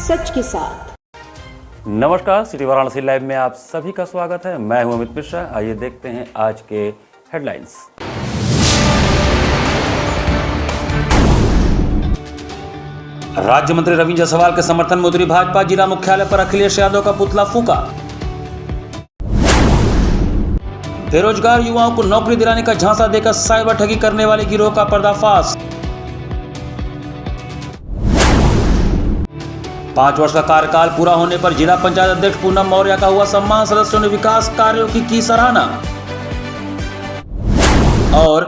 सच के साथ। नमस्कार, सिटी वाराणसी लाइव में आप सभी का स्वागत है। मैं हूं अमित मिश्रा। आइए देखते हैं आज के हेडलाइंस। राज्य मंत्री रविंद्र जायसवाल के समर्थन में उतरी भाजपा, जिला मुख्यालय पर अखिलेश यादव का पुतला फूका। बेरोजगार युवाओं को नौकरी दिलाने का झांसा देकर साइबर ठगी करने वाले गिरोह का पर्दाफाश। 5 वर्ष का कार्यकाल पूरा होने पर जिला पंचायत अध्यक्ष पूनम मौर्य का हुआ सम्मान, सदस्यों ने विकास कार्यों की सराहना। और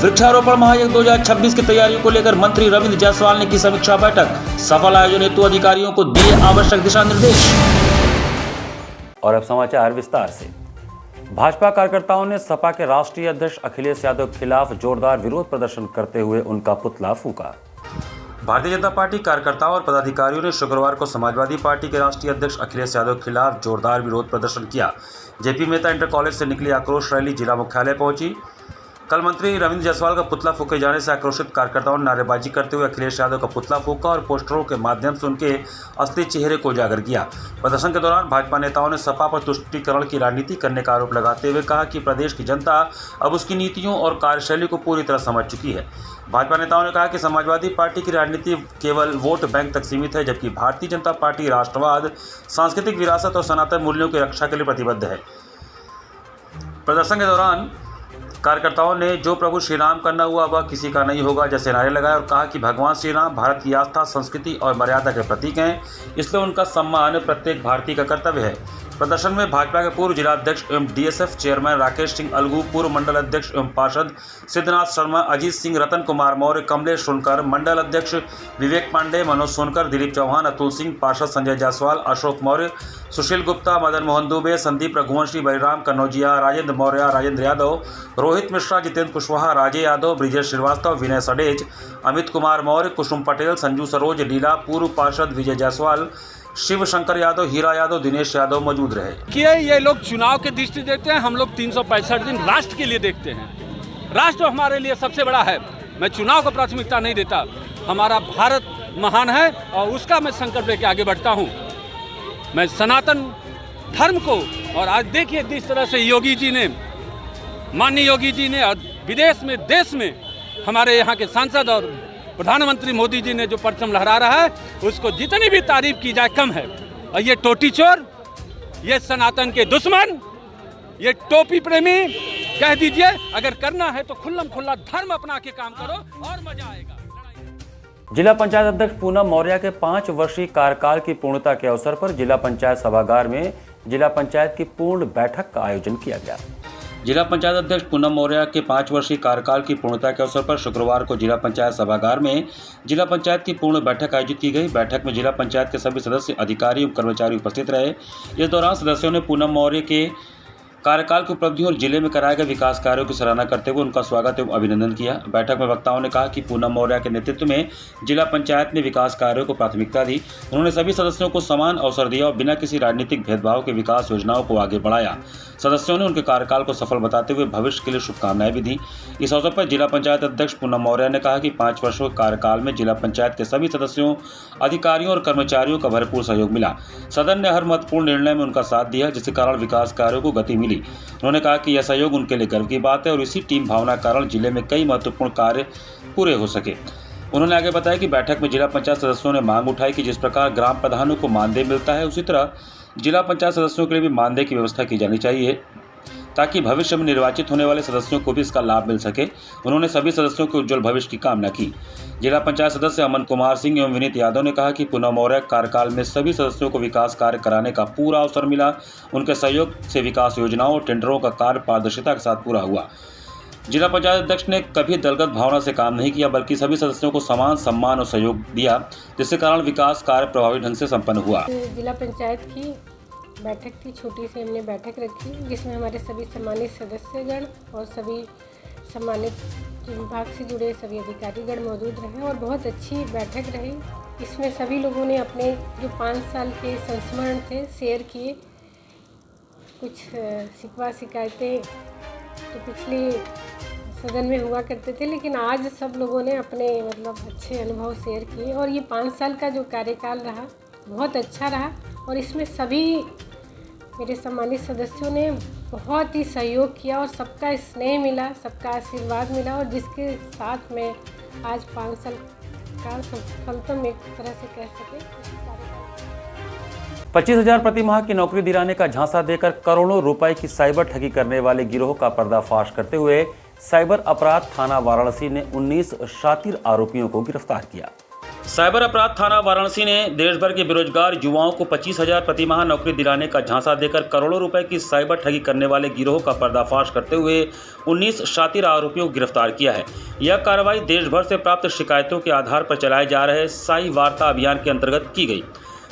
वृक्षारोपण महायज्ञ 2026 की तैयारियों को लेकर मंत्री रविंद्र जायसवाल ने की समीक्षा बैठक, सफल आयोजन हेतु अधिकारियों को दिए आवश्यक दिशा निर्देश। और अब समाचार विस्तार से। भाजपा कार्यकर्ताओं ने सपा के राष्ट्रीय अध्यक्ष अखिलेश यादव के खिलाफ जोरदार विरोध प्रदर्शन करते हुए उनका पुतला फूका। भारतीय जनता पार्टी कार्यकर्ताओं और पदाधिकारियों ने शुक्रवार को समाजवादी पार्टी के राष्ट्रीय अध्यक्ष अखिलेश यादव के खिलाफ जोरदार विरोध प्रदर्शन किया। जेपी मेहता इंटर कॉलेज से निकली आक्रोश रैली जिला मुख्यालय पहुंची। कल मंत्री रविंद्र जायसवाल का पुतला फूके जाने से आक्रोशित कार्यकर्ताओं ने नारेबाजी करते हुए अखिलेश यादव का पुतला फूका और पोस्टरों के माध्यम से उनके असली चेहरे को उजागर किया। प्रदर्शन के दौरान भाजपा नेताओं ने सपा पर तुष्टीकरण की राजनीति करने का आरोप लगाते हुए कहा कि प्रदेश की जनता अब उसकी नीतियों और कार्यशैली को पूरी तरह समझ चुकी है। भाजपा नेताओं ने कहा कि समाजवादी पार्टी की राजनीति केवल वोट बैंक तक सीमित है, जबकि भारतीय जनता पार्टी राष्ट्रवाद, सांस्कृतिक विरासत और सनातन मूल्यों की रक्षा के लिए प्रतिबद्ध है। प्रदर्शन के दौरान कार्यकर्ताओं ने जो प्रभु श्री राम करना हुआ वह किसी का नहीं होगा जैसे नारे लगाए और कहा कि भगवान श्री राम भारत की आस्था, संस्कृति और मर्यादा के प्रतीक हैं, इसलिए उनका सम्मान प्रत्येक भारतीय का कर्तव्य है। प्रदर्शन में भाजपा के पूर्व जिलाध्यक्ष एवं डीएसएफ चेयरमैन राकेश सिंह अलगू, पूर्व मंडल अध्यक्ष एवं पार्षद सिद्धनाथ शर्मा, अजीत सिंह, रतन कुमार मौर्य, कमलेश सोनकर, मंडल अध्यक्ष विवेक पांडे, मनोज सोनकर, दिलीप चौहान, अतुल सिंह, पार्षद संजय जायसवाल, अशोक मौर्य, सुशील गुप्ता, मदन मोहन दुबे, संदीप रघुवंशी, बलिराम कन्नौजिया, राजेंद्र मौर्य, राजेंद्र यादव, रोहित मिश्रा, जितेंद्र कुशवाहा, राजे यादव, ब्रिजेश श्रीवास्तव, विनय सडेज, अमित कुमार मौर्य, कुसुम पटेल, संजू सरोज, लीला, पूर्व पार्षद विजय जायसवाल, शिव शंकर यादव, हीरा यादव, दिनेश यादव मौजूद रहे। कि ये लोग चुनाव की दृष्टि देते हैं, हम लोग 365 दिन राष्ट्र के लिए देखते हैं। राष्ट्र हमारे लिए सबसे बड़ा है। मैं चुनाव को प्राथमिकता नहीं देता। हमारा भारत महान है और उसका मैं संकल्प लेके आगे बढ़ता हूँ। मैं सनातन धर्म को, और आज देखिए जिस तरह से योगी जी ने, माननीय योगी जी ने, और विदेश में, देश में हमारे यहाँ के सांसद और प्रधानमंत्री मोदी जी ने जो परचम लहरा रहा है, उसको जितनी भी तारीफ की जाए कम है। और ये टोटी चोर, ये सनातन के दुश्मन, ये टोपी प्रेमी, कह दीजिए, अगर करना है तो खुल्लम खुल्ला धर्म अपना के काम करो और मजा आएगा। जिला पंचायत अध्यक्ष पूनम मौर्य के 5 वर्षीय कार्यकाल की पूर्णता के अवसर पर जिला पंचायत सभागार में जिला पंचायत की पूर्ण बैठक का आयोजन किया गया। जिला पंचायत अध्यक्ष पूनम मौर्य के 5 वर्षीय कार्यकाल की पूर्णता के अवसर पर शुक्रवार को जिला पंचायत सभागार में जिला पंचायत की पूर्ण बैठक आयोजित की गई। बैठक में जिला पंचायत के सभी सदस्य, अधिकारी एवं कर्मचारी उपस्थित रहे। इस दौरान सदस्यों ने पूनम मौर्य के कार्यकाल की उपलब्धियों और जिले में कराए गए विकास कार्यों की सराहना करते हुए उनका स्वागत एवं अभिनंदन किया। बैठक में वक्ताओं ने कहा कि पूनम मौर्य के नेतृत्व में जिला पंचायत ने विकास कार्यों को प्राथमिकता दी। उन्होंने सभी सदस्यों को समान अवसर दिया और बिना किसी राजनीतिक भेदभाव के विकास योजनाओं को आगे बढ़ाया। सदस्यों ने उनके कार्यकाल को सफल बताते हुए भविष्य के लिए शुभकामनाएं भी दी। इस अवसर पर जिला पंचायत अध्यक्ष पूनम मौर्य ने कहा कि 5 वर्षों के कार्यकाल में जिला पंचायत के सभी सदस्यों, अधिकारियों और कर्मचारियों का भरपूर सहयोग मिला। सदन ने हर महत्वपूर्ण निर्णय में उनका साथ दिया, जिसके कारण विकास कार्यों को गति मिली। उन्होंने कहा कि यह सहयोग उनके लिए गर्व की बात है और इसी टीम भावना के कारण जिले में कई महत्वपूर्ण कार्य पूरे हो सके। उन्होंने आगे बताया कि बैठक में जिला पंचायत सदस्यों ने मांग उठाई कि जिस प्रकार ग्राम प्रधानों को मानदेय मिलता है, उसी तरह जिला पंचायत सदस्यों के लिए भी मानदेय की व्यवस्था की जानी चाहिए, ताकि भविष्य में निर्वाचित होने वाले सदस्यों को भी इसका लाभ मिल सके। उन्होंने सभी सदस्यों के उज्जवल भविष्य की कामना की। जिला पंचायत सदस्य अमन कुमार सिंह एवं विनीत यादव ने कहा कि पूनम मौर्य कार्यकाल में सभी सदस्यों को विकास कार्य कराने का पूरा अवसर मिला। उनके सहयोग से विकास योजनाओं और टेंडरों का कार्य पारदर्शिता के साथ पूरा हुआ। जिला पंचायत अध्यक्ष ने कभी दलगत भावना से काम नहीं किया, बल्कि सभी सदस्यों को समान सम्मान और सहयोग दिया, जिसके कारण विकास कार्य प्रभावी ढंग से संपन्न हुआ। जिला पंचायत की बैठक थी, छोटी सी हमने बैठक रखी, जिसमें हमारे सभी सम्मानित सदस्यगण और सभी सम्मानित विभाग से जुड़े सभी अधिकारीगण मौजूद रहे और बहुत अच्छी बैठक रही। इसमें सभी लोगों ने अपने जो 5 साल के संस्मरण थे शेयर किए। कुछ शिकवा शिकायतें तो पिछले सदन में हुआ करते थे, लेकिन आज सब लोगों ने अपने अच्छे अनुभव शेयर किए और ये 5 साल का जो कार्यकाल रहा बहुत अच्छा रहा और इसमें सभी मेरे सम्मानित सदस्यों ने बहुत ही सहयोग किया और सबका स्नेह मिला, सबका आशीर्वाद मिला और जिसके साथ मैं आज 5 साल का सफलतम एक तरह से कह सके। 25,000 प्रति माह की नौकरी दिलाने का झांसा देकर करोड़ों रुपए की साइबर ठगी करने वाले गिरोह का पर्दाफाश करते हुए साइबर अपराध थाना वाराणसी ने 19 शातिर आरोपियों को गिरफ्तार किया। साइबर अपराध थाना वाराणसी ने देश भर के बेरोजगार युवाओं को 25,000 प्रति माह नौकरी दिलाने का झांसा देकर करोड़ों रुपए की साइबर ठगी करने वाले गिरोह का पर्दाफाश करते हुए 19 शातिर आरोपियों को गिरफ्तार किया है। यह कार्रवाई देश भर से प्राप्त शिकायतों के आधार पर चलाए जा रहे साई वार्ता अभियान के अंतर्गत की गई।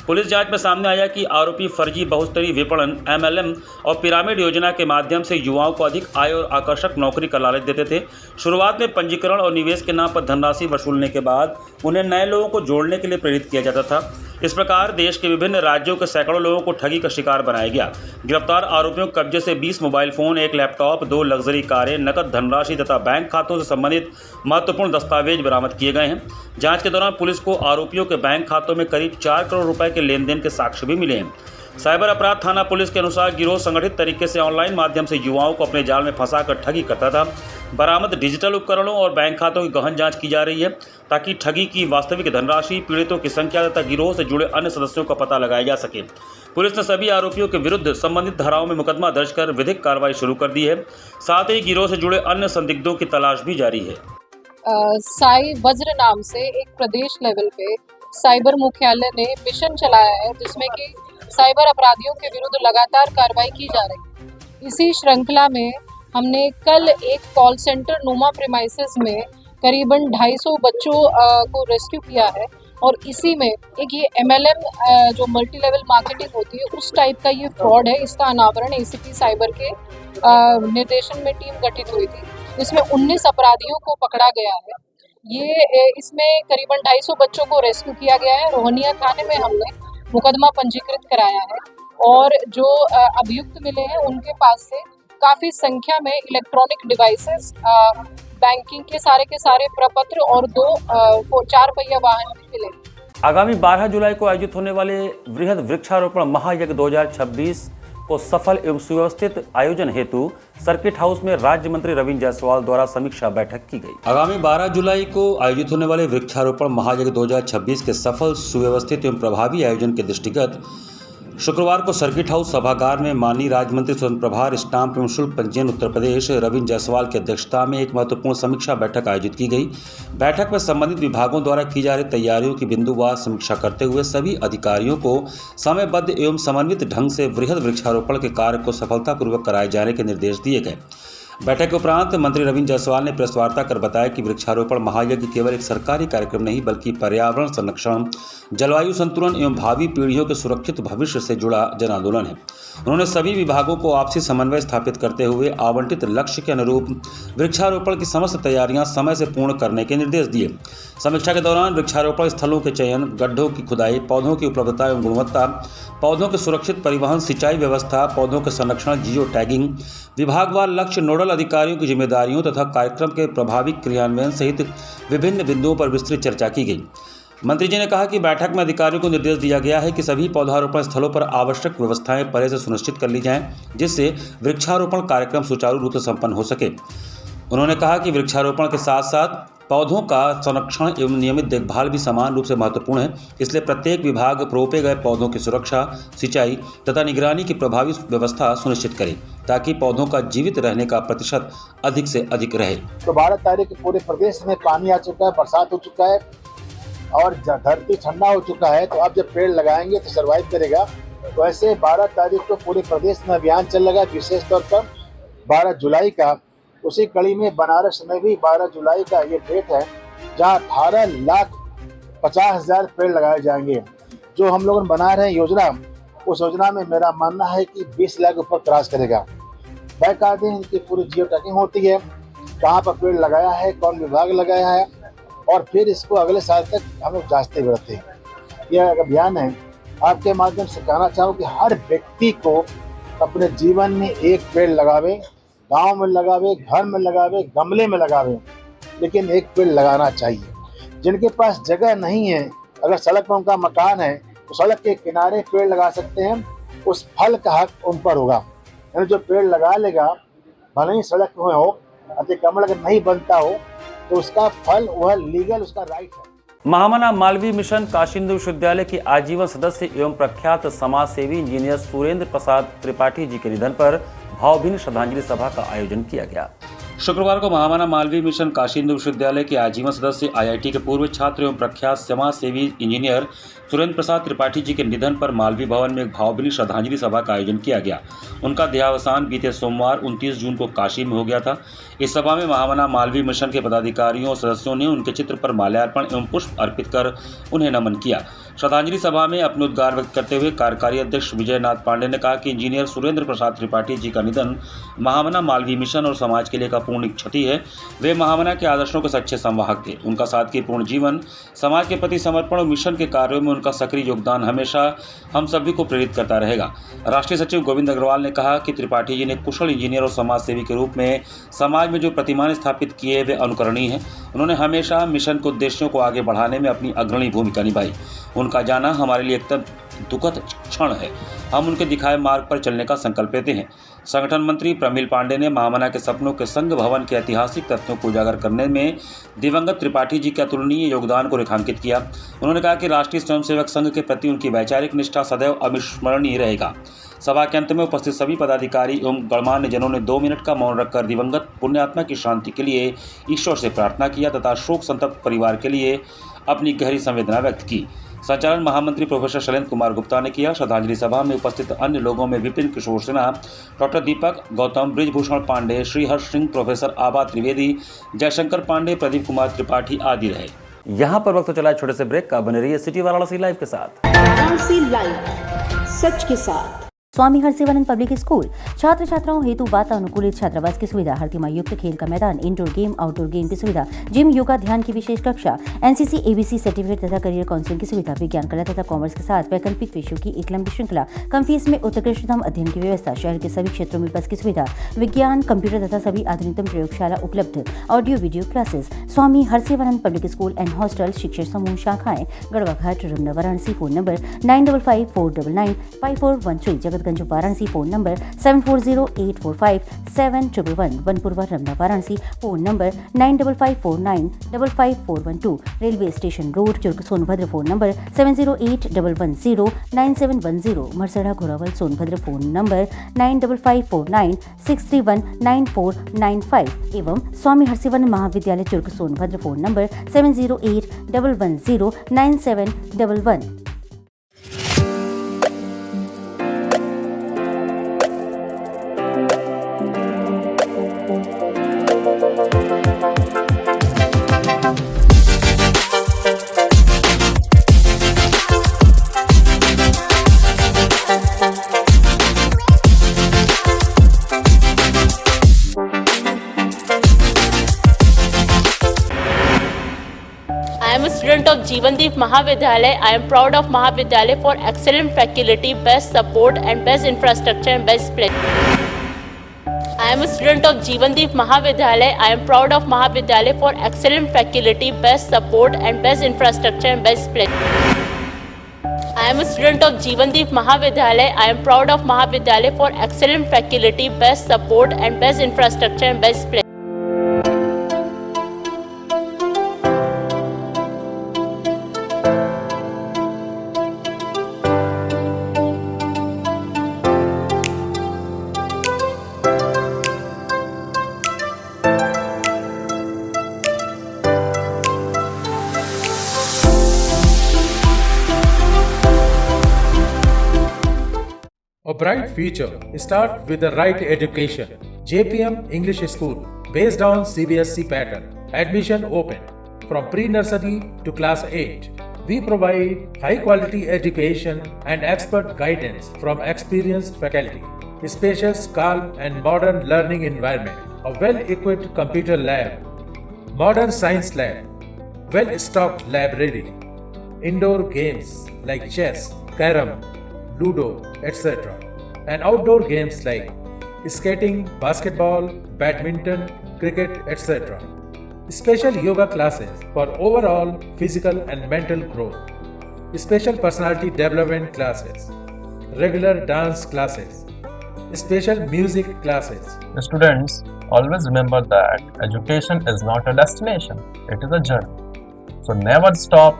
पुलिस जांच में सामने आया कि आरोपी फर्जी बहुस्तरीय विपणन MLM और पिरामिड योजना के माध्यम से युवाओं को अधिक आय और आकर्षक नौकरी का लालच देते थे। शुरुआत में पंजीकरण और निवेश के नाम पर धनराशि वसूलने के बाद उन्हें नए लोगों को जोड़ने के लिए प्रेरित किया जाता था। इस प्रकार देश के विभिन्न राज्यों के सैकड़ों लोगों को ठगी का शिकार बनाया गया। गिरफ्तार आरोपियों के कब्जे से 20 मोबाइल फोन, 1 लैपटॉप, 2 लग्जरी कारें, नकद धनराशि तथा बैंक खातों से संबंधित महत्वपूर्ण दस्तावेज बरामद किए गए हैं। जांच के दौरान पुलिस को आरोपियों के बैंक खातों में करीब 4 करोड़ रुपए के लेन देन के साक्ष्य भी मिले हैं। साइबर अपराध थाना पुलिस के अनुसार गिरोह संगठित तरीके से ऑनलाइन माध्यम से युवाओं को अपने जाल में फंसाकर ठगी करता था। बरामद डिजिटल उपकरणों और बैंक खातों की गहन जांच की जा रही है ताकि ठगी की वास्तविक धनराशि, पीड़ितों की संख्या तथा गिरोह से जुड़े अन्य सदस्यों का पता लगाया जा सके। पुलिस ने सभी आरोपियों के विरुद्ध संबंधित धाराओं में मुकदमा दर्ज कर विधिक कार्रवाई शुरू कर दी है। साथ ही गिरोह से जुड़े अन्य संदिग्धों की तलाश भी जारी है। साई वज्र नाम से एक प्रदेश लेवल पे साइबर मुख्यालय ने मिशन चलाया है जिसमें कि साइबर अपराधियों के विरुद्ध लगातार कार्रवाई की जा रही है। इसी श्रृंखला में हमने कल एक कॉल सेंटर नुमा प्रीमाइसेस में करीबन 250 बच्चों को रेस्क्यू किया है और इसी में एक ये MLM जो मल्टी लेवल मार्केटिंग होती है उस टाइप का ये फ्रॉड है। इसका अनावरण ACP साइबर के निर्देशन में टीम गठित हुई थी। इसमें 19 अपराधियों को पकड़ा गया है। ये इसमें करीबन 250 बच्चों को रेस्क्यू किया गया है। रोहनिया थाने में हमने मुकदमा पंजीकृत कराया है और जो अभियुक्त मिले हैं उनके पास से काफ़ी संख्या में इलेक्ट्रॉनिक डिवाइसेस, बैंकिंग के सारे प्रपत्र और 2 4 पहिया वाहन भी मिले। आगामी 12 जुलाई को आयोजित होने वाले वृहद वृक्षारोपण महायज्ञ 2026 को सफल एवं सुव्यवस्थित आयोजन हेतु सर्किट हाउस में राज्य मंत्री रविंद्र जायसवाल द्वारा समीक्षा बैठक की गई। आगामी 12 जुलाई को आयोजित होने वाले वृक्षारोपण महायज्ञ 2026 के सफल, सुव्यवस्थित एवं प्रभावी आयोजन के दृष्टिगत शुक्रवार को सर्किट हाउस सभागार में माननीय राज्य मंत्री स्वतंत्र प्रभार, स्टाम्प एवं शुल्क पंजीयन उत्तर प्रदेश रविंद्र जायसवाल की अध्यक्षता में एक महत्वपूर्ण समीक्षा बैठक आयोजित की गई। बैठक में संबंधित विभागों द्वारा की जा रही तैयारियों की बिंदुवार समीक्षा करते हुए सभी अधिकारियों को समयबद्ध एवं समन्वित ढंग से वृहद वृक्षारोपण के कार्य को सफलतापूर्वक कराए जाने के निर्देश दिए गए। बैठक के उपरांत मंत्री रविंद्र जायसवाल ने प्रेस वार्ता कर बताया कि वृक्षारोपण महायज्ञ केवल एक सरकारी कार्यक्रम नहीं बल्कि पर्यावरण संरक्षण, जलवायु संतुलन एवं भावी पीढ़ियों के सुरक्षित भविष्य से जुड़ा जन आंदोलन है। उन्होंने सभी विभागों को आपसी समन्वय स्थापित करते हुए आवंटित लक्ष्य के अनुरूप वृक्षारोपण की समस्त तैयारियां समय से पूर्ण करने के निर्देश दिए। समीक्षा के दौरान वृक्षारोपण स्थलों के चयन, गड्ढों की खुदाई, पौधों की उपलब्धता एवं गुणवत्ता, पौधों के सुरक्षित परिवहन, सिंचाई व्यवस्था, पौधों के संरक्षण, जियो टैगिंग, विभागवार लक्ष्य, नोडल अधिकारियों की जिम्मेदारियों तथा कार्यक्रम के प्रभावी क्रियान्वयन सहित विभिन्न बिंदुओं पर विस्तृत चर्चा की गई। मंत्री जी ने कहा कि बैठक में अधिकारियों को निर्देश दिया गया है कि सभी पौधारोपण स्थलों पर आवश्यक व्यवस्थाएं पहले से सुनिश्चित कर ली जाएं, जिससे वृक्षारोपण कार्यक्रम सुचारू रूप से संपन्न हो सके। उन्होंने कहा कि वृक्षारोपण के साथ साथ पौधों का संरक्षण एवं नियमित देखभाल भी समान रूप से महत्वपूर्ण है, इसलिए प्रत्येक विभाग रोपे गए पौधों की सुरक्षा, सिंचाई तथा निगरानी की प्रभावी व्यवस्था सुनिश्चित करे ताकि पौधों का जीवित रहने का प्रतिशत अधिक से अधिक रहे। तो 12 तारीख को पूरे प्रदेश में पानी आ चुका है, बरसात हो चुका है और धरती ठंडा हो चुका है, तो अब जब पेड़ लगाएंगे तो सर्वाइव करेगा। तो ऐसे 12 तारीख को पूरे प्रदेश में अभियान चल रहा है, विशेष तौर पर 12 जुलाई का। उसी कड़ी में बनारस में भी 12 जुलाई का ये डेट है जहाँ 18,50,000 पेड़ लगाए जाएंगे। जो हम लोग बना रहे हैं योजना, उस योजना में मेरा मानना है कि 20 लाख ऊपर क्रॉस करेगा। बाकायदे इनकी पूरी जियो टैगिंग होती है, कहाँ पर पेड़ लगाया है, कौन विभाग लगाया है, और फिर इसको अगले साल तक हम लोग जांचते हुए रहते हैं। यह एक अभियान है। आपके माध्यम से कहना चाहूँ कि हर व्यक्ति को अपने जीवन में एक पेड़ लगावे, गांव में लगावे, घर में लगावे, गमले में लगावे, लेकिन एक पेड़ लगाना चाहिए। जिनके पास जगह नहीं है, अगर सड़क पर उनका मकान है तो सड़क के किनारे पेड़ लगा सकते हैं, उस फल का हक उन पर होगा। यानी जो पेड़ लगा लेगा, भले ही सड़क में हो, अतिक्रमण अगर नहीं बनता हो, तो उसका फल वह लीगल उसका राइट है। महामना मालवीय मिशन काशी हिंदू विश्वविद्यालय के आजीवन सदस्य एवं प्रख्यात समाज सेवी इंजीनियर सुरेंद्र प्रसाद त्रिपाठी जी के निधन पर भावभीनी श्रद्धांजलि सभा का आयोजन किया गया। शुक्रवार को महामना मालवीय मिशन काशी हिंदू विश्वविद्यालय के आजीवन सदस्य IIT के पूर्व छात्र एवं प्रख्यात समाज सेवी इंजीनियर सुरेंद्र प्रसाद त्रिपाठी जी के निधन पर मालवीय भवन में एक भावभीनी श्रद्धांजलि सभा का आयोजन किया गया। उनका देहावसान बीते सोमवार 29 जून को काशी में हो गया था। इस सभा में महामना मालवीय मिशन के पदाधिकारियों और सदस्यों ने उनके चित्र पर माल्यार्पण एवं पुष्प अर्पित कर उन्हें नमन किया। श्रद्धांजलि सभा में अपने उद्गार व्यक्त करते हुए कार्यकारी अध्यक्ष विजयनाथ पांडे ने कहा कि इंजीनियर सुरेंद्र प्रसाद त्रिपाठी जी का निधन महामना मालवीय मिशन और समाज के लिए एक अपूर्णीय क्षति है। वे महामना के आदर्शों के सच्चे संवाहक थे। उनका सादगीपूर्ण जीवन, समाज के प्रति समर्पण और मिशन के कार्यों में उनका सक्रिय योगदान हमेशा हम सभी को प्रेरित करता रहेगा। राष्ट्रीय सचिव गोविंद अग्रवाल ने कहा कि त्रिपाठी जी ने कुशल इंजीनियर और समाज सेवी के रूप में समाज में जो प्रतिमान स्थापित किए वे अनुकरणीय हैं। उन्होंने हमेशा मिशन के उद्देश्यों को आगे बढ़ाने में अपनी अग्रणी भूमिका निभाई। उनका जाना हमारे लिए एक दुखद क्षण है। हम उनके दिखाए मार्ग पर चलने का संकल्प लेते हैं। संगठन मंत्री प्रमिल पांडे ने महामना के सपनों के संघ भवन के ऐतिहासिक तथ्यों को उजागर करने में दिवंगत त्रिपाठी जी के अतुलनीय योगदान को रेखांकित किया। उन्होंने कहा कि राष्ट्रीय स्वयंसेवक संघ के प्रति उनकी वैचारिक निष्ठा सदैव अविस्मरणीय रहेगा। सभा के अंत में उपस्थित सभी पदाधिकारी एवं गणमान्य जनों ने 2 मिनट का मौन रखकर दिवंगत पुण्यात्मा की शांति के लिए ईश्वर से प्रार्थना किया तथा शोक संतप्त परिवार के लिए अपनी गहरी संवेदना व्यक्त की। संचालन महामंत्री प्रोफेसर शैलेंद्र कुमार गुप्ता ने किया। श्रद्धांजलि सभा में उपस्थित अन्य लोगों में विपिन किशोर सिन्हा, डॉक्टर दीपक गौतम, ब्रिजभूषण पांडे, श्रीहर्ष सिंह, प्रोफेसर आबा त्रिवेदी, जयशंकर पांडे, प्रदीप कुमार त्रिपाठी आदि रहे। यहाँ पर वक्त चला छोटे से ब्रेक का। बने रहिए सिटी वाराणसी लाइव के साथ। वाराणसी लाइव, सच के साथ। स्वामी हरसिवानंद पब्लिक स्कूल छात्र छात्राओं हेतु वातानुकूलित छात्रावास की सुविधा, हर तिमाही युक्त खेल का मैदान, इंडोर गेम आउटडोर गेम की सुविधा, जिम, योगा, ध्यान की विशेष कक्षा, NCC ABC सर्टिफिकेट तथा करियर काउंसलिंग की सुविधा, विज्ञान, कला तथा कॉमर्स के साथ वैकल्पिक विषयों की एक लंबी श्रृंखला, कम फीस में उत्कृष्टतम अध्ययन की व्यवस्था, शहर के सभी क्षेत्रों में बस की सुविधा, विज्ञान, कंप्यूटर तथा सभी आधुनिकतम प्रयोगशाला उपलब्ध, audio video classes. Swami Harsivanand public school and hostel, शिक्षण समूह, शाखाएं Garhwa Ghat, Ramna, Varanasi. Phone number 9554995413, Jagatganj Varanasi. Phone number 7408457111, Vanpurwa, Ramna, Varanasi. Phone number 9554955412, railway station road, Churk, Sonbhadra. Phone number 7081109710, Marsada, Ghorawal, Sonbhadra. Phone number 954963199495 एवं Swami Harsivanand Mahavidyalaya, Churk, Sonbhadra. Phone number 7081109711। I am a student of Jeevandeep Mahavidyalay. I am proud of Mahavidyalay for excellent faculty, best support and best infrastructure and best place. I am a student of Jeevandeep Mahavidyalay. I am proud of Mahavidyalay for excellent faculty, best support and best infrastructure and best place. I am a student of Jeevandeep Mahavidyalay. I am proud of Mahavidyalay for excellent faculty, best support and best infrastructure and best place. A bright future starts with the right education. JPM English School, based on CBSE pattern. Admission open from pre-nursery to class 8. We provide high-quality education and expert guidance from experienced faculty. Spacious, calm and modern learning environment. A well-equipped computer lab. Modern science lab. Well-stocked library. Indoor games like chess, carom, Ludo, etc. and outdoor games like skating, basketball, badminton, cricket, etc. Special yoga classes for overall physical and mental growth. special personality development classes, regular dance classes, special music classes. The students always remember that education is not a destination, it is a journey. So never stop,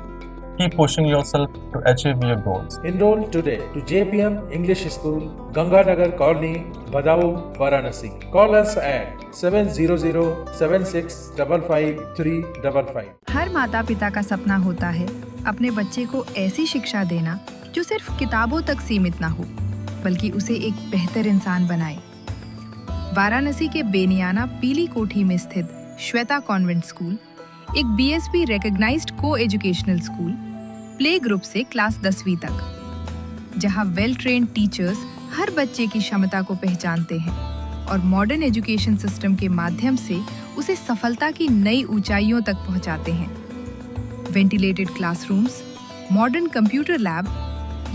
keep pushing yourself to achieve your goals. Enroll today to JPM English School, Ganganagar Colony, Badaun, Varanasi. Call us at 700-7655-355. हर माता पिता का सपना होता है अपने बच्चे को ऐसी शिक्षा देना जो सिर्फ किताबों तक सीमित ना हो, बल्कि उसे एक बेहतर इंसान बनाए। वाराणसी के बेनियाना पीली कोठी में स्थित श्वेता कॉन्वेंट स्कूल एक BSP रिकॉग्नाइज्ड को एजुकेशनल स्कूल, प्ले ग्रुप से क्लास 10वीं तक, जहां वेल ट्रेन्ड टीचर्स हर बच्चे की क्षमता को पहचानते हैं और मॉडर्न एजुकेशन सिस्टम के माध्यम से उसे सफलता की नई ऊंचाइयों तक पहुंचाते हैं। Ventilated classrooms, modern computer lab,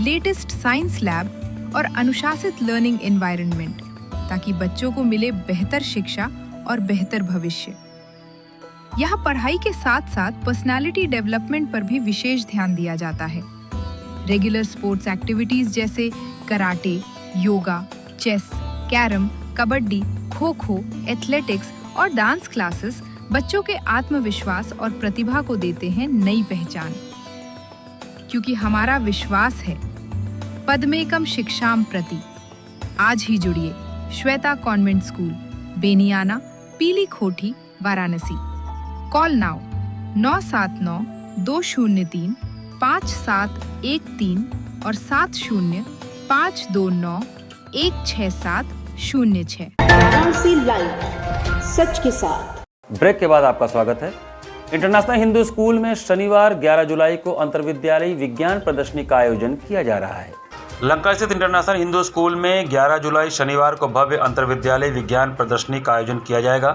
latest science lab और अनुशासित लर्निंग एनवायरनमेंट, ताकि बच्चों को मिले बेहतर शिक्षा और बेहतर भविष्य। यहाँ पढ़ाई के साथ साथ पर्सनालिटी डेवलपमेंट पर भी विशेष ध्यान दिया जाता है। रेगुलर स्पोर्ट्स एक्टिविटीज जैसे karate, yoga, chess, carrom, kabaddi, kho kho, athletics और डांस क्लासेस बच्चों के आत्मविश्वास और प्रतिभा को देते हैं नई पहचान। क्योंकि हमारा विश्वास है पद्मेकम शिक्षाम प्रति। आज ही जुड़िए श्वेता कॉन्वेंट स्कूल, बेनियाना, पीली खोटी, वाराणसी। कॉल नाउ 979-203-5713 और 70-529-16706। वाराणसी लाइव, सच के साथ। ब्रेक के बाद आपका स्वागत है। इंटरनेशनल हिंदू स्कूल में शनिवार 11 जुलाई को अंतरविद्यालयी विज्ञान प्रदर्शनी का आयोजन किया जा रहा है। लंका स्थित इंटरनेशनल हिंदू स्कूल में 11 जुलाई शनिवार को भव्य अंतरविद्यालय विज्ञान प्रदर्शनी का आयोजन किया जाएगा।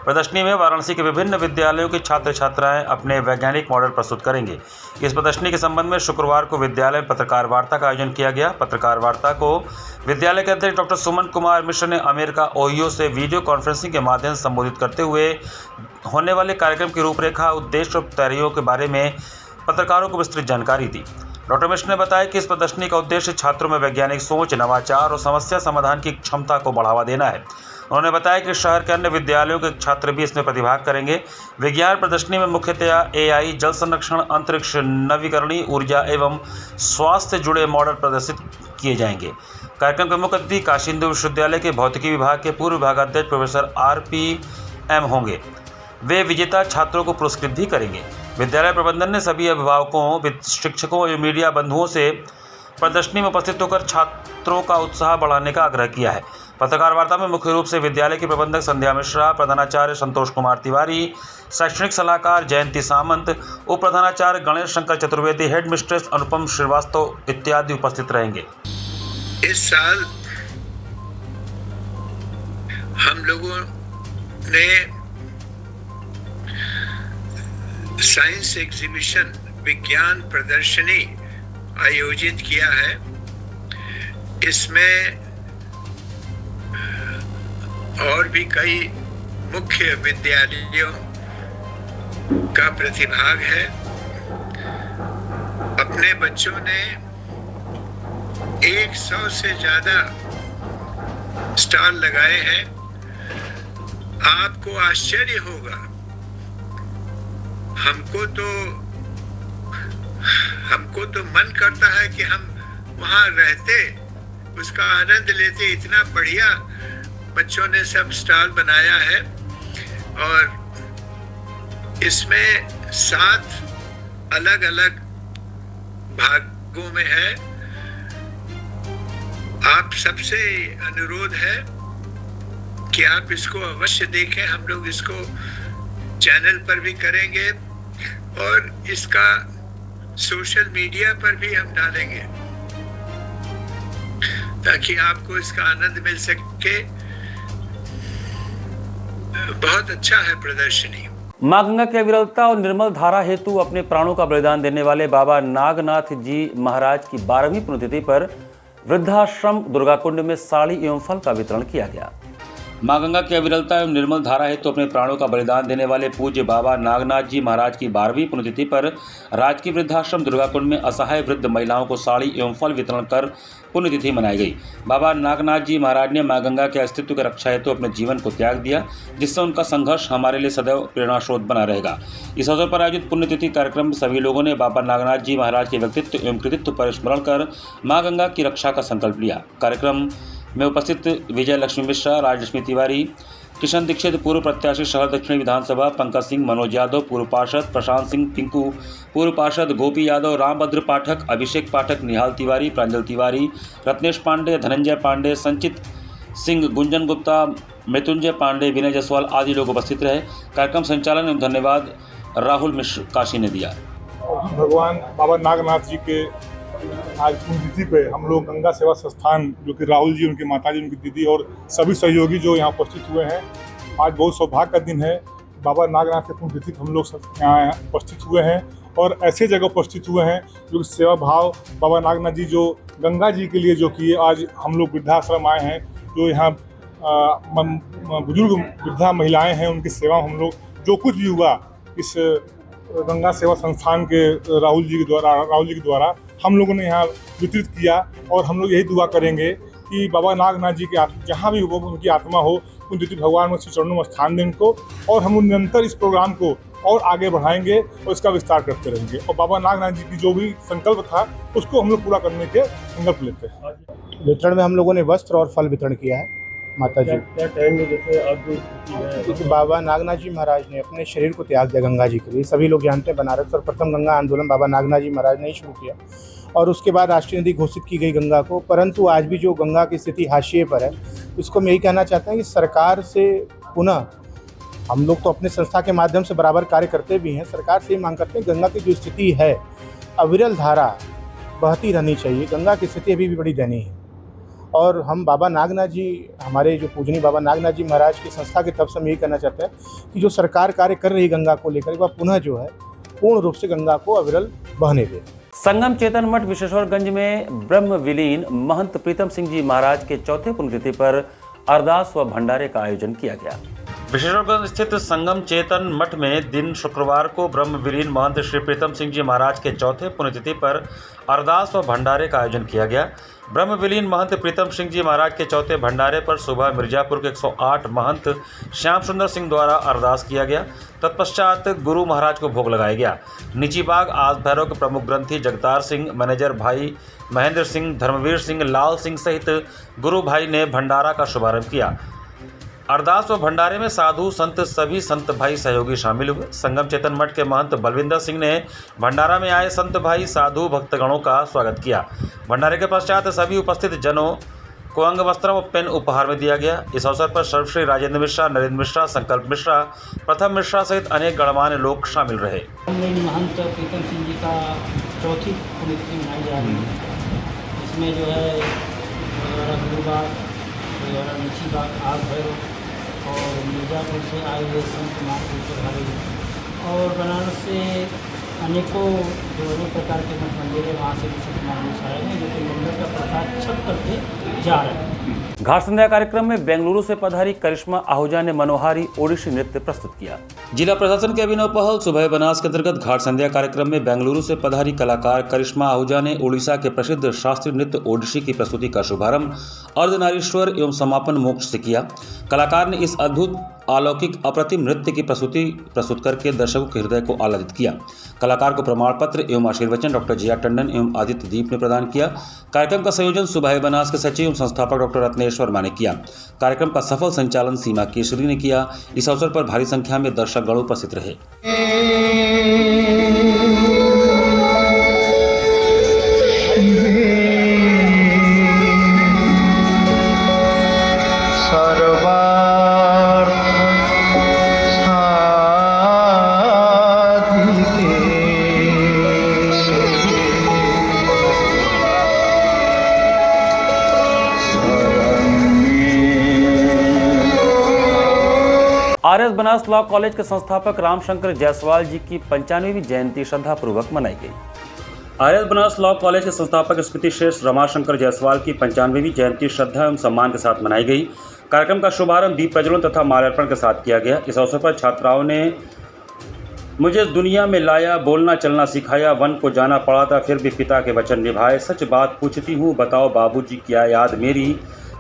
प्रदर्शनी में वाराणसी के विभिन्न विद्यालयों के छात्र छात्राएं अपने वैज्ञानिक मॉडल प्रस्तुत करेंगे। इस प्रदर्शनी के संबंध में शुक्रवार को विद्यालय में पत्रकार वार्ता का आयोजन किया गया। पत्रकार वार्ता को विद्यालय के अध्यक्ष डॉक्टर सुमन कुमार मिश्र ने अमेरिका ओहियो से वीडियो कॉन्फ्रेंसिंग के माध्यम से संबोधित करते हुए होने वाले कार्यक्रम की रूपरेखा, उद्देश्य और तैयारियों के बारे में पत्रकारों को विस्तृत जानकारी दी। डॉक्टर मिश्र ने बताया कि इस प्रदर्शनी का उद्देश्य छात्रों में वैज्ञानिक सोच, नवाचार और समस्या समाधान की क्षमता को बढ़ावा देना है। उन्होंने बताया कि शहर के अन्य विद्यालयों के छात्र भी इसमें प्रतिभाग करेंगे। विज्ञान प्रदर्शनी में मुख्यतया AI, जल संरक्षण, अंतरिक्ष, नवीकरणीय ऊर्जा एवं स्वास्थ्य से जुड़े मॉडल प्रदर्शित किए जाएंगे। कार्यक्रम के मुख्य अतिथि काशी हिंदू विश्वविद्यालय के भौतिकी विभाग के पूर्व विभागाध्यक्ष प्रोफेसर RPM होंगे। वे विजेता छात्रों को पुरस्कृत भी करेंगे। विद्यालय प्रबंधन ने सभी अभिभावकों, शिक्षकों और मीडिया बंधुओं से प्रदर्शनी में उपस्थित होकर छात्रों का उत्साह बढ़ाने का आग्रह किया है। पत्रकार वार्ता में मुख्य रूप से विद्यालय की प्रबंधक संध्या मिश्रा, प्रधानाचार्य संतोष कुमार तिवारी, शैक्षणिक सलाहकार जयंती सामंत, उप प्रधानाचार्य गणेश शंकर चतुर्वेदी, हेड मिस्ट्रेस अनुपम श्रीवास्तव इत्यादि उपस्थित रहेंगे। इस साल हम लोगों ने साइंस एग्जीबिशन, विज्ञान प्रदर्शनी आयोजित किया है। इसमें और भी कई मुख्य विद्यालयों का प्रतिभाग है। अपने बच्चों ने 100 से ज्यादा स्टॉल लगाए हैं। आपको आश्चर्य होगा, हमको तो मन करता है कि हम वहां रहते, उसका आनंद लेते। इतना बढ़िया बच्चों ने सब स्टॉल बनाया है और इसमें 7 अलग अलग भागों में है। आप सबसे अनुरोध है कि आप इसको अवश्य देखें। हम लोग इसको चैनल पर भी करेंगे और इसका सोशल मीडिया पर भी हम डालेंगे ताकि आपको इसका आनंद मिल सके। बहुत अच्छा है प्रदर्शनी। मां गंगा की अविरलता और निर्मल धारा हेतु अपने प्राणों का बलिदान देने वाले बाबा नागनाथ जी महाराज की 12वीं पुण्यतिथि पर वृद्धाश्रम दुर्गाकुंड में साड़ी एवं फल का वितरण किया गया। मां गंगा की अविरलता एवं निर्मल धारा हेतु अपने प्राणों का बलिदान देने वाले पूज्य बाबा नागनाथ जी महाराज की 12वीं पुण्यतिथि पर राजकीय वृद्धाश्रम दुर्गाकुंड में असहाय वृद्ध महिलाओं को साड़ी एवं फल वितरण कर पुण्यतिथि मनाई गई। बाबा नागनाथ जी महाराज ने मां गंगा के अस्तित्व की रक्षा हेतु अपने जीवन को त्याग दिया, जिससे उनका संघर्ष हमारे लिए सदैव प्रेरणास्रोत बना रहेगा। इस अवसर पर आयोजित पुण्यतिथि कार्यक्रम में सभी लोगों ने बाबा नागनाथ जी महाराज के व्यक्तित्व एवं कृतित्व पर स्मरण कर मां गंगा की रक्षा का संकल्प लिया। कार्यक्रम में उपस्थित विजय लक्ष्मी मिश्रा, राजलक्ष्मी तिवारी, किशन दीक्षित, पूर्व प्रत्याशी शहर दक्षिणी विधानसभा, पंकज सिंह, मनोज यादव, पूर्व पार्षद प्रशांत सिंह पिंकू, पूर्व पार्षद गोपी यादव, रामभद्र पाठक, अभिषेक पाठक, निहाल तिवारी, प्रांजल तिवारी, रत्नेश पांडे, धनंजय पांडे, संचित सिंह, गुंजन गुप्ता, मृत्युंजय पांडे, विनय जायसवाल आदि लोग उपस्थित रहे। कार्यक्रम संचालन एवं धन्यवाद राहुल मिश्र काशी ने दिया। भगवान बाबा नागनाथ जी के आज पुण्यतिथि पे हम लोग गंगा सेवा संस्थान, जो कि राहुल जी, उनकी माता जी, उनकी दीदी और सभी सहयोगी जो यहाँ उपस्थित हुए हैं, आज बहुत सौभाग्य का दिन है। बाबा नागनाथ के पुण्यतिथि हम लोग यहाँ उपस्थित हुए हैं और ऐसे जगह उपस्थित हुए हैं जो कि सेवा भाव बाबा नागनाथ जी जो गंगा जी के लिए जो किए, आज हम लोग वृद्धाश्रम आए हैं, जो यहाँ बुजुर्ग वृद्धा महिलाएँ हैं, उनकी सेवा हम लोग जो कुछ भी हुआ इस गंगा सेवा संस्थान के राहुल जी के द्वारा हम लोगों ने यहाँ वितरित किया। और हम लोग यही दुआ करेंगे कि बाबा नागनाथ जी के जहाँ भी हो उनकी आत्मा हो, पुण्यतिथि भगवान में श्री चरणों में स्थान दें उनको, और हम निरंतर इस प्रोग्राम को और आगे बढ़ाएंगे और इसका विस्तार करते रहेंगे। और बाबा नागनाथ जी की जो भी संकल्प था उसको हम लोग पूरा करने के संकल्प लेते हैं। वितरण में हम लोगों ने वस्त्र और फल वितरण किया है। माता जी क्या कहेंगे, जैसे अब बाबा नागनाथ जी महाराज ने अपने शरीर को त्याग दिया गंगा जी के लिए। सभी लोग जानते हैं बनारस और प्रथम गंगा आंदोलन बाबा नागनाथ जी महाराज ने ही शुरू किया और उसके बाद राष्ट्रीय नदी घोषित की गई गंगा को। परंतु आज भी जो गंगा की स्थिति हाशिए पर है, उसको हम यही कहना चाहते हैं कि सरकार से पुनः, हम लोग तो अपने संस्था के माध्यम से बराबर कार्य करते भी हैं, सरकार से ही मांग करते हैं गंगा की जो स्थिति है, अविरल धारा बहती रहनी चाहिए। गंगा की स्थिति अभी भी बड़ी दयनीय है और हम बाबा नागनाथ जी, हमारे जो पूजनीय बाबा नागनाथ जी महाराज की संस्था की तरफ से हम यही कहना चाहते हैं कि जो सरकार कार्य कर रही है गंगा को लेकर, वह पुनः जो है पूर्ण रूप से गंगा को अविरल बहने दे। संगम चेतन मठ विशेश्वरगंज में ब्रह्म विलीन महंत प्रीतम सिंह जी महाराज के चौथे पुण्यतिथि पर अरदास व भंडारे का आयोजन किया गया। विशेश्वरगंज स्थित संगम चेतन मठ में दिन शुक्रवार को ब्रह्म विलीन महंत श्री प्रीतम सिंह जी महाराज के चौथे पुण्यतिथि पर अरदास व भंडारे का आयोजन किया गया। ब्रह्म विलीन महंत प्रीतम सिंह जी महाराज के चौथे भंडारे पर सुबह मिर्जापुर के 108 महंत श्याम सुंदर सिंह द्वारा अरदास किया गया। तत्पश्चात गुरु महाराज को भोग लगाया गया। निची बाग आज भैरव के प्रमुख ग्रंथी जगतार सिंह, मैनेजर भाई महेंद्र सिंह, धर्मवीर सिंह, लाल सिंह सहित गुरु भाई ने भंडारा का शुभारंभ किया। अरदास व भंडारे में साधु संत सभी संत भाई सहयोगी शामिल हुए। संगम चेतन मठ के महंत बलविंदर सिंह ने भंडारा में आए संत भाई साधु भक्तगणों का स्वागत किया। भंडारे के पश्चात सभी उपस्थित जनों को अंग वस्त्र व पेन उपहार में दिया गया। इस अवसर पर सर्वश्री राजेंद्र मिश्रा, नरेंद्र मिश्रा, संकल्प मिश्रा, प्रथम मिश्रा सहित अनेक गणमान्य लोग शामिल रहे। महंत प्रीतम सिंह जी का चौथी पुण्यतिथि मनाई जा रही है। इसमें जो है गुरुवार नीची बाग आज भैरव और मिर्जापुर से आए हुए संत महापुरुष और बनारस से अनेकों जो अनेक प्रकार के मठ मंदिर है, वहाँ से भी संत महापुरुष आए हैं, जो कि मंदिर का प्रसाद छप करके जा रहे हैं। घाट संध्या कार्यक्रम में बेंगलुरु से पधारी करिश्मा आहूजा ने मनोहारी ओडिसी नृत्य प्रस्तुत किया। जिला प्रशासन के अभिनव पहल सुबह बनास के अंतर्गत घाट संध्या कार्यक्रम में बेंगलुरु से पधारी कलाकार करिश्मा आहूजा ने ओडिशा के प्रसिद्ध शास्त्रीय नृत्य ओडिसी की प्रस्तुति का शुभारंभ अर्धनारीश्वर एवं समापन मोक्ष से किया। कलाकार ने इस अद्भुत अलौकिक अप्रतिम नृत्य की प्रस्तुति प्रस्तुत करके दर्शकों के हृदय को आह्लादित किया। कलाकार को प्रमाण पत्र एवं आशीर्वचन डॉक्टर जिया टंडन एवं आदित्य दीप ने प्रदान किया। कार्यक्रम का संयोजन सुबह बनास के सचिव एवं संस्थापक डॉक्टर रत्नेश वर्मा ने किया। कार्यक्रम का सफल संचालन सीमा केसरी ने किया। इस अवसर पर भारी संख्या में दर्शकगण उपस्थित रहे। आरएस बनास लॉ कॉलेज के संस्थापक रामशंकर जायसवाल जी की 95वीं जयंती श्रद्धापूर्वक मनाई गई। आरएस बनास लॉ कॉलेज के संस्थापक स्मृति श्रेष्ठ रमाशंकर जायसवाल की 95वीं जयंती श्रद्धा एवं सम्मान के साथ मनाई गई। कार्यक्रम का शुभारंभ दीप प्रज्वलन तथा माल्यार्पण के साथ किया गया। इस अवसर पर छात्राओं ने मुझे दुनिया में लाया, बोलना चलना सिखाया, वन को जाना पड़ा था फिर भी पिता के वचन निभाए, सच बात पूछती हूँ बताओ बाबूजी क्या याद मेरी,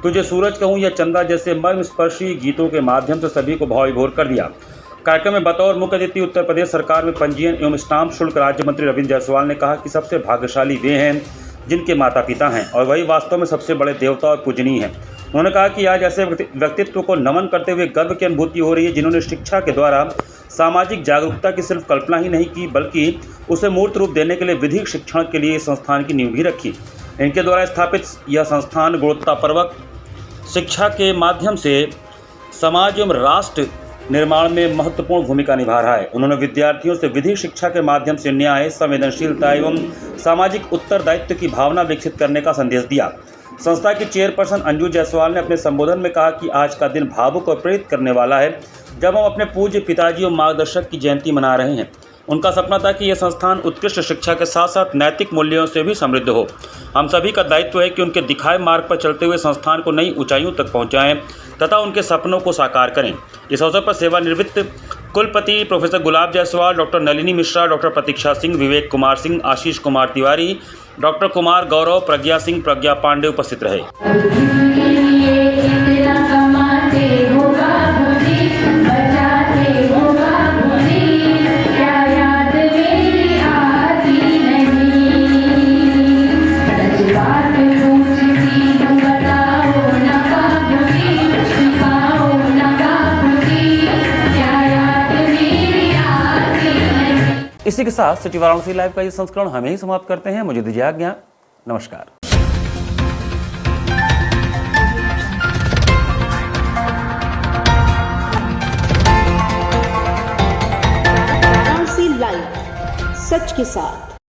तुझे सूरज कहूँ या चंदा जैसे मर्म स्पर्शी गीतों के माध्यम से सभी को भाव विभोर कर दिया। कार्यक्रम में बतौर मुख्य अतिथि उत्तर प्रदेश सरकार में पंजीयन एवं स्टाम्प शुल्क राज्य मंत्री रविंद्र जायसवाल ने कहा कि सबसे भाग्यशाली वे हैं जिनके माता पिता हैं और वही वास्तव में सबसे बड़े देवता और पूजनीय हैं। उन्होंने कहा कि आज ऐसे व्यक्तित्व को नमन करते हुए गर्व की अनुभूति हो रही है जिन्होंने शिक्षा के द्वारा सामाजिक जागरूकता की सिर्फ कल्पना ही नहीं की बल्कि उसे मूर्त रूप देने के लिए विधिक शिक्षण के लिए इस संस्थान की नींव भी रखी। इनके द्वारा स्थापित यह संस्थान गुणवत्तापूर्वक शिक्षा के माध्यम से समाज एवं राष्ट्र निर्माण में महत्वपूर्ण भूमिका निभा रहा है। उन्होंने विद्यार्थियों से विधिक शिक्षा के माध्यम से न्याय, संवेदनशीलता एवं सामाजिक उत्तरदायित्व की भावना विकसित करने का संदेश दिया। संस्था की चेयरपर्सन अंजू जायसवाल ने अपने संबोधन में कहा कि आज का दिन भावुक और प्रेरित करने वाला है जब हम अपने पूज्य पिताजी और मार्गदर्शक की जयंती मना रहे हैं। उनका सपना था कि यह संस्थान उत्कृष्ट शिक्षा के साथ साथ नैतिक मूल्यों से भी समृद्ध हो। हम सभी का दायित्व है कि उनके दिखाए मार्ग पर चलते हुए संस्थान को नई ऊंचाइयों तक पहुंचाएं तथा उनके सपनों को साकार करें। इस अवसर पर सेवानिवृत्त कुलपति प्रोफेसर गुलाब जायसवाल, डॉक्टर नलिनी मिश्रा, डॉक्टर प्रतीक्षा सिंह, विवेक कुमार सिंह, आशीष कुमार तिवारी, डॉक्टर कुमार गौरव, प्रज्ञा सिंह, प्रज्ञा पांडे उपस्थित रहे। इसी के साथ सिटी वाराणसी लाइव का ये संस्करण हमें ही समाप्त करते हैं। मुझे दीजिए आज्ञा। नमस्कार। वाराणसी लाइव, सच के साथ।